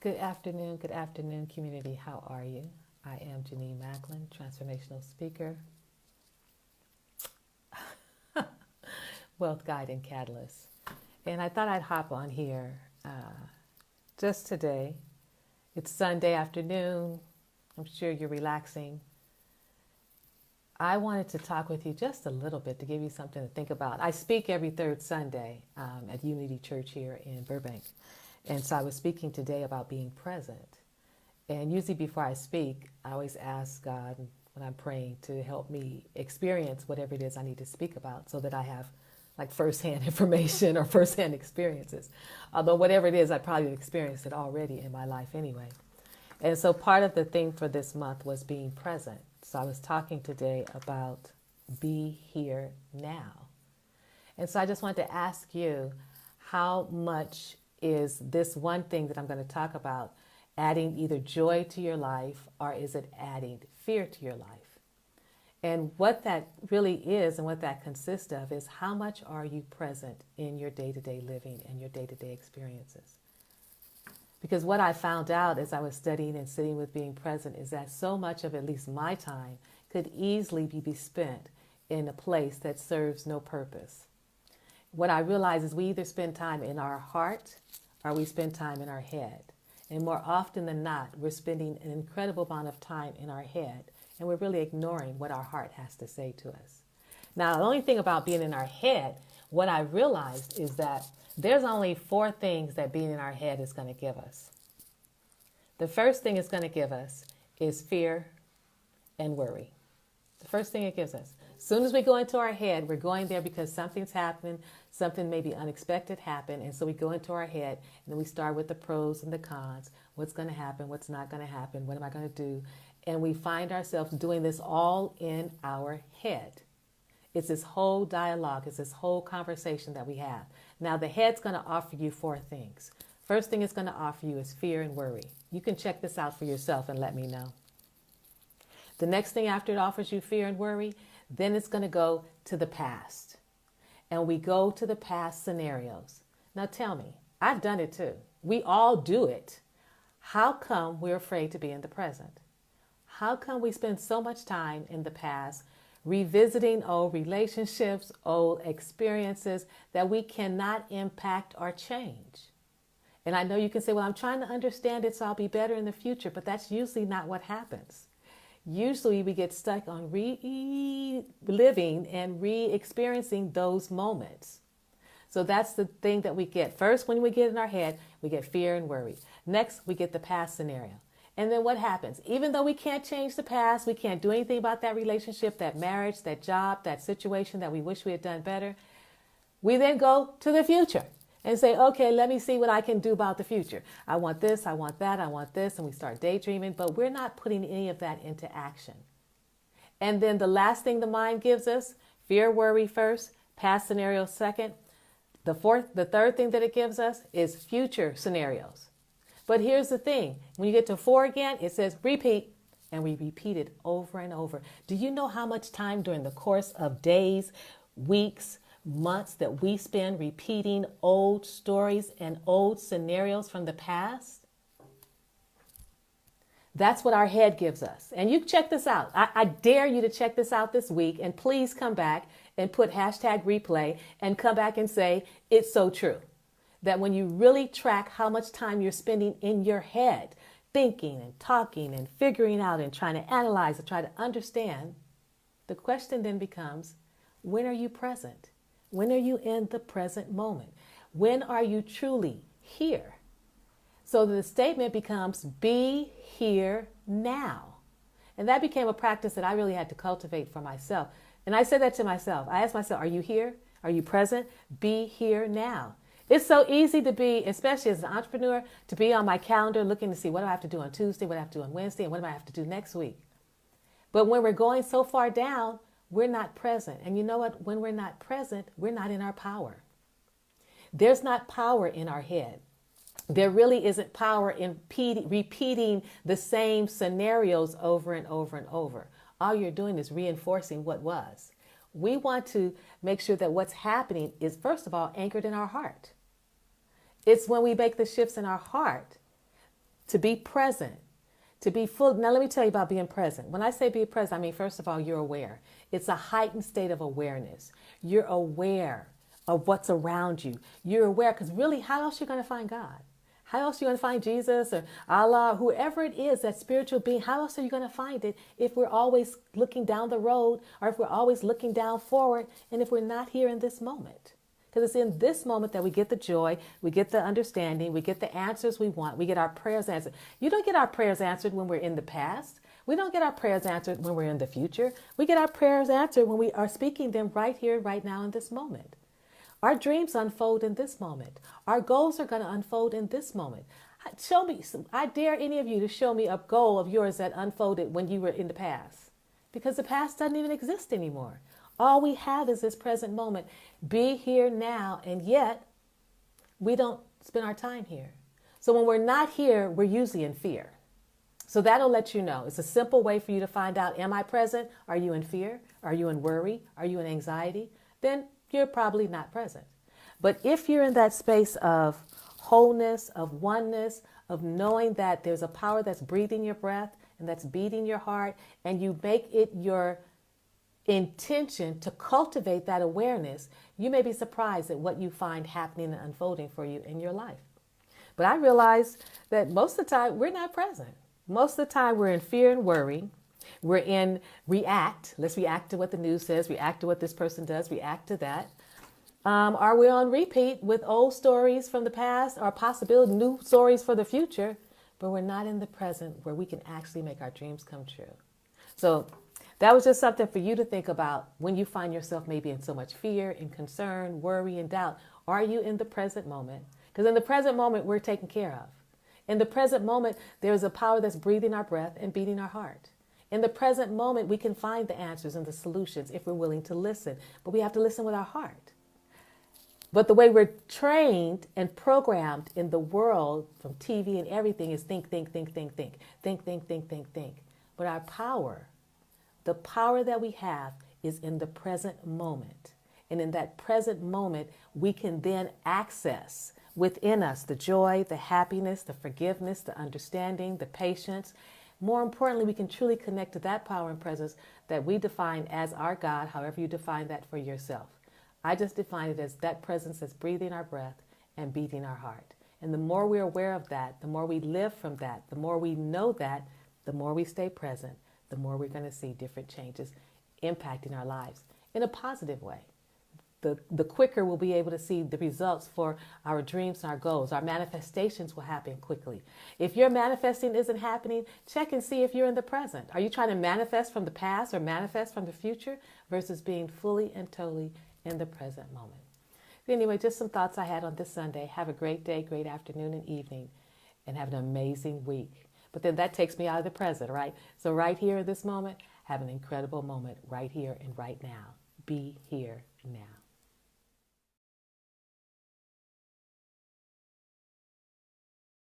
Good afternoon, community. How are you? I am Janine Macklin, transformational speaker, wealth guide, and catalyst. And I thought I'd hop on here just today. It's Sunday afternoon. I'm sure you're relaxing. I wanted to talk with you just a little bit to give you something to think about. I speak every third Sunday at Unity Church here in Burbank. And so I was speaking today about being present. And usually before I speak, I always ask God when I'm praying to help me experience whatever it is I need to speak about so that I have like firsthand information or firsthand experiences. Although whatever it is, I probably experienced it already in my life anyway. And so part of the theme for this month was being present. So I was talking today about be here now. And so I just wanted to ask you, how much is this one thing that I'm going to talk about adding either joy to your life, or is it adding fear to your life? And what that really is and what that consists of is how much are you present in your day-to-day living and your day-to-day experiences? Because what I found out as I was studying and sitting with being present is that so much of at least my time could easily be spent in a place that serves no purpose. What I realize is we either spend time in our heart or we spend time in our head. And more often than not, we're spending an incredible amount of time in our head, and we're really ignoring what our heart has to say to us. Now, the only thing about being in our head, what I realized is that there's only 4 things that being in our head is going to give us. The first thing it's going to give us is fear and worry. The first thing it gives us. As soon as we go into our head, we're going there because something's happened, something maybe unexpected happened, and so we go into our head, and then we start with the pros and the cons. What's going to happen? What's not going to happen? What am I going to do? And we find ourselves doing this all in our head. It's this whole dialogue. It's this whole conversation that we have. Now, the head's going to offer you 4 things. First thing it's going to offer you is fear and worry. You can check this out for yourself and let me know. The next thing after it offers you fear and worry, then it's going to go to the past. And we go to the past scenarios. Now tell me, I've done it too. We all do it. How come we're afraid to be in the present? How come we spend so much time in the past revisiting old relationships, old experiences that we cannot impact or change? And I know you can say, well, I'm trying to understand it so I'll be better in the future, but that's usually not what happens. Usually we get stuck on reliving and re-experiencing those moments. So that's the thing that we get. First, when we get in our head, we get fear and worry. Next, we get the past scenario. And then what happens? Even though we can't change the past, we can't do anything about that relationship, that marriage, that job, that situation that we wish we had done better, we then go to the future and say, okay, let me see what I can do about the future. I want this, I want that, I want this, and we start daydreaming, but we're not putting any of that into action. And then the last thing the mind gives us, fear, worry first, past scenarios second. The third thing that it gives us is future scenarios. But here's the thing, when you get to 4 again, it says repeat, and we repeat it over and over. Do you know how much time during the course of days, weeks, months that we spend repeating old stories and old scenarios from the past? That's what our head gives us. And you check this out. I dare you to check this out this week, and please come back and put hashtag replay and come back and say, it's so true. That when you really track how much time you're spending in your head, thinking and talking and figuring out and trying to analyze and try to understand, the question then becomes, when are you present? When are you in the present moment? When are you truly here? So the statement becomes, be here now. And that became a practice that I really had to cultivate for myself. And I said that to myself. I asked myself, are you here? Are you present? Be here now. It's so easy to be, especially as an entrepreneur, to be on my calendar looking to see what do I have to do on Tuesday, what do I have to do on Wednesday, and what do I have to do next week. But when we're going so far down, we're not present. And you know what? When we're not present, we're not in our power. There's not power in our head. There really isn't power in repeating the same scenarios over and over and over. All you're doing is reinforcing what was. We want to make sure that what's happening is, first of all, anchored in our heart. It's when we make the shifts in our heart to be present, to be full. Now, let me tell you about being present. When I say be present, I mean, first of all, you're aware. It's a heightened state of awareness. You're aware of what's around you. You're aware, because really, how else are you going to find God? How else are you going to find Jesus or Allah, whoever it is, that spiritual being? How else are you going to find it if we're always looking down the road, or if we're always looking down forward, and if we're not here in this moment? Because it's in this moment that we get the joy, we get the understanding, we get the answers we want, we get our prayers answered. You don't get our prayers answered when we're in the past. We don't get our prayers answered when we're in the future. We get our prayers answered when we are speaking them right here, right now, in this moment. Our dreams unfold in this moment. Our goals are going to unfold in this moment. Show me, I dare any of you to show me a goal of yours that unfolded when you were in the past. Because the past doesn't even exist anymore. All we have is this present moment. Be here now, and yet we don't spend our time here. So when we're not here, we're usually in fear. So that'll let you know. It's a simple way for you to find out, am I present? Are you in fear? Are you in worry? Are you in anxiety? Then you're probably not present. But if you're in that space of wholeness, of oneness, of knowing that there's a power that's breathing your breath and that's beating your heart, and you make it your intention to cultivate that awareness, you may be surprised at what you find happening and unfolding for you in your life. But I realize that most of the time we're not present. Most of the time we're in fear and worry. We're in react. Let's react to what the news says, react to what this person does, react to that. Are we on repeat with old stories from the past, or possibility new stories for the future, but we're not in the present where we can actually make our dreams come true? So that was just something for you to think about when you find yourself maybe in so much fear and concern, worry and doubt. Are you in the present moment? Because in the present moment, we're taken care of. In the present moment, there's a power that's breathing our breath and beating our heart. In the present moment, we can find the answers and the solutions if we're willing to listen. But we have to listen with our heart. But the way we're trained and programmed in the world from TV and everything is think, think, think, think, think. Think, think, think, think, think. But our power, the power that we have, is in the present moment. And in that present moment, we can then access within us the joy, the happiness, the forgiveness, the understanding, the patience. More importantly, we can truly connect to that power and presence that we define as our God, however you define that for yourself. I just define it as that presence that's breathing our breath and beating our heart. And the more we're aware of that, the more we live from that, the more we know that, the more we stay present, the more we're going to see different changes impacting our lives in a positive way. The quicker we'll be able to see the results for our dreams and our goals. Our manifestations will happen quickly. If your manifesting isn't happening, check and see if you're in the present. Are you trying to manifest from the past or manifest from the future versus being fully and totally in the present moment? Anyway, just some thoughts I had on this Sunday. Have a great day, great afternoon and evening, and have an amazing week. But then that takes me out of the present, right? So right here in this moment, have an incredible moment right here and right now. Be here now.